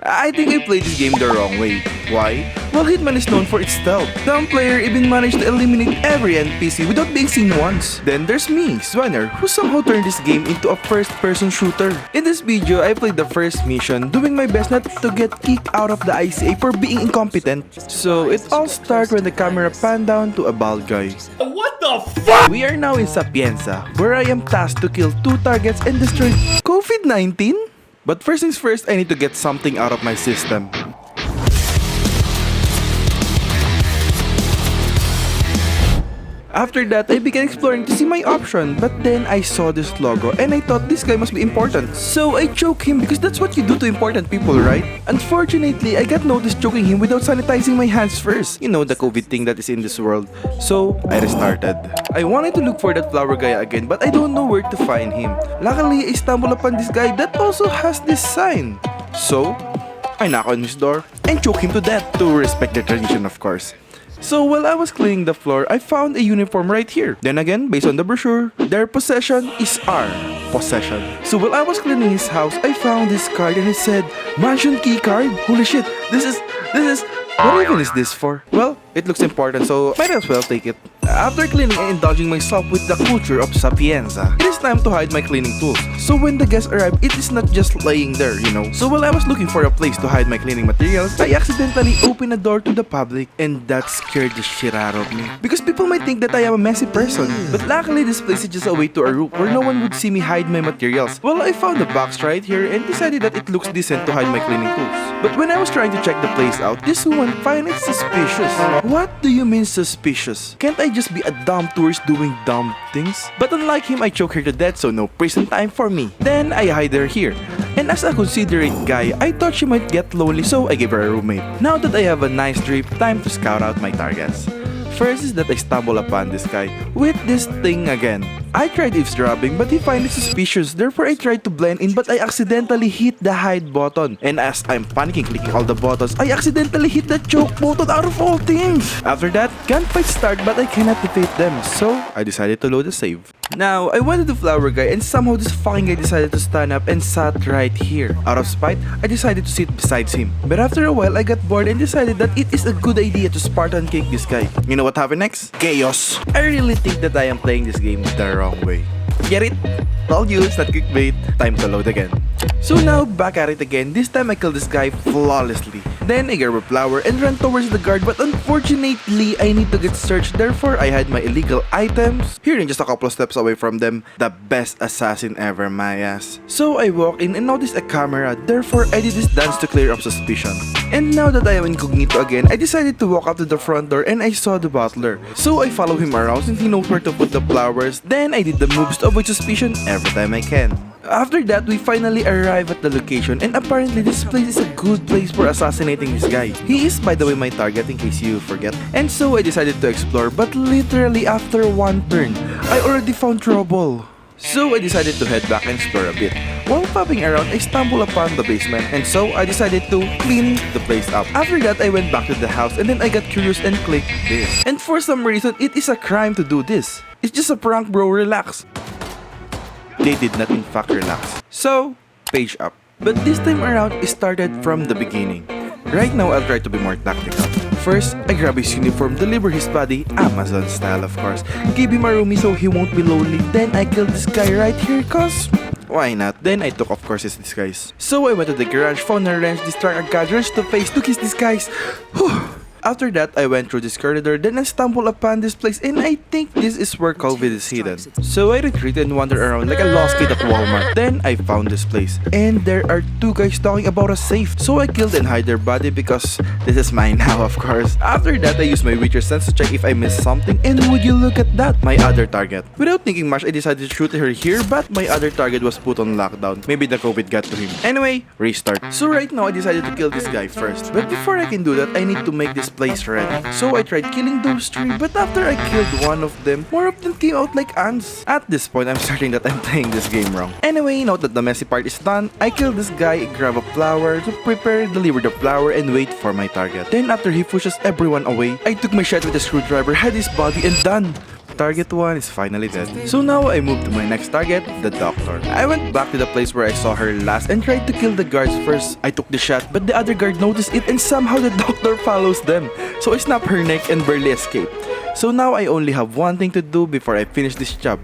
I think I played this game the wrong way. Why? Well, Hitman is known for its stealth. The player even managed to eliminate every NPC without being seen once. Then there's me, Zwainer, who somehow turned this game into a first-person shooter. In this video, I played the first mission, doing my best not to get kicked out of the ICA for being incompetent. So it all started when the camera panned down to a bald guy. What the fuck? We are now in Sapienza, where I am tasked to kill 2 targets and destroy COVID-19? But first things first, I need to get something out of my system. After that, I began exploring to see my option, but then I saw this logo and I thought this guy must be important. So I choked him because that's what you do to important people, right? Unfortunately, I got noticed choking him without sanitizing my hands first. You know, the COVID thing that is in this world. So I restarted. I wanted to look for that flower guy again, but I don't know where to find him. Luckily, I stumbled upon this guy that also has this sign. So I knock on his door and choke him to death, to respect the tradition, of course. So while I was cleaning the floor, I found a uniform right here. Then again, based on the brochure, their possession is our possession. So while I was cleaning his house, I found this card and it said, Mansion key card? Holy shit, this is, what even is this for? Well, it looks important, so might as well take it. After cleaning and indulging myself with the culture of Sapienza, it is time to hide my cleaning tools. So when the guests arrive, it is not just laying there, you know. So while I was looking for a place to hide my cleaning materials, I accidentally opened a door to the public, and that scared the shit out of me. Because people might think that I am a messy person. But luckily, this place is just a way to a roof where no one would see me hide my materials. Well, I found a box right here and decided that it looks decent to hide my cleaning tools. But when I was trying to check the place out, this one find it suspicious. What do you mean suspicious? Can't I just be a dumb tourist doing dumb things? But unlike him, I choke her to death, so no prison time for me. Then I hide her here. And as a considerate guy, I thought she might get lonely, so I gave her a roommate. Now that I have a nice drip, time to scout out my targets. First is that I stumble upon this guy with this thing again. I tried eavesdropping, but he found it suspicious. Therefore, I tried to blend in, but I accidentally hit the hide button. And as I'm panicking clicking all the buttons, I accidentally hit the choke button out of all things. After that, gunfights start, but I cannot defeat them. So I decided to load a save. Now, I wanted the flower guy, and somehow this fucking guy decided to stand up and sat right here. Out of spite, I decided to sit beside him. But after a while, I got bored and decided that it is a good idea to Spartan kick this guy. You know what happened next? Chaos. I really think that I am playing this game the wrong way. Get it? Told you, it's not clickbait. Time to load again. So now, back at it again. This time I killed this guy flawlessly. Then I grab a flower and ran towards the guard, but unfortunately, I need to get searched. Therefore, I hide my illegal items here and just a couple of steps away from them. The best assassin ever, my ass. So I walk in and notice a camera. Therefore, I did this dance to clear up suspicion. And now that I am incognito again, I decided to walk up to the front door and I saw the butler. So I follow him around since he knows where to put the flowers. Then I did the moves to avoid suspicion every time I can. After that, we finally arrive at the location, and apparently this place is a good place for assassinating this guy. He is, by the way, my target in case you forget. And so I decided to explore, but literally after one turn, I already found trouble. So I decided to head back and explore a bit. While popping around, I stumbled upon the basement, and so I decided to clean the place up. After that, I went back to the house, and then I got curious and clicked this. And for some reason, it is a crime to do this. It's just a prank, bro, relax. They did not in fact relax. So, page up. But this time around, it started from the beginning. Right now, I'll try to be more tactical. First, I grab his uniform, deliver his body, Amazon style of course. Give him a roomie so he won't be lonely. Then I killed this guy right here cause why not? Then I took of course his disguise. So I went to the garage, found a wrench, distract a guard, wrench to face, took his disguise. Whew. After that, I went through this corridor, then I stumbled upon this place, and I think this is where COVID is hidden. So I retreated and wandered around like a lost kid at Walmart. Then I found this place, and there are 2 guys talking about a safe. So I killed and hide their body because this is mine now, of course. After that, I used my wheter sense to check if I missed something, and would you look at that, my other target. Without thinking much, I decided to shoot her here, but my other target was put on lockdown. Maybe the COVID got to him. Anyway, restart. So right now, I decided to kill this guy first. But before I can do that, I need to make this place ready. So I tried killing those 3, but after I killed one of them, more of them came out like ants. At this point, I'm certain that I'm playing this game wrong. Anyway, now that the messy part is done, I kill this guy, grab a flower to prepare, deliver the flower, and wait for my target. Then after he pushes everyone away, I took my shot with a screwdriver, had his body, and done. target 1 is finally dead. So now I moved to my next target, the doctor. I went back to the place where I saw her last and tried to kill the guards first. I took the shot, but the other guard noticed it and somehow the doctor follows them. So I snapped her neck and barely escaped. So now I only have one thing to do before I finish this job.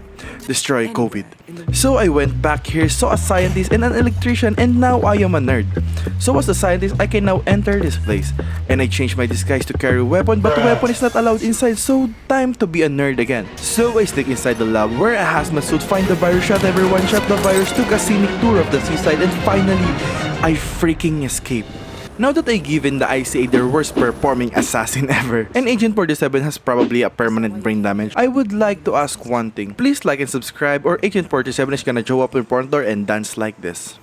Destroy COVID. So I went back here, saw a scientist and an electrician, and now I am a nerd. So as a scientist, I can now enter this place. And I changed my disguise to carry a weapon, but the weapon is not allowed inside, so time to be a nerd again. So I sneak inside the lab where a hazmat suit find the virus, shot everyone, shot the virus, took a scenic tour of the seaside, and finally, I freaking escaped. Now that I given the ICA their worst performing assassin ever, and Agent 47 has probably a permanent brain damage, I would like to ask one thing. Please like and subscribe or Agent 47 is gonna show up in front door and dance like this.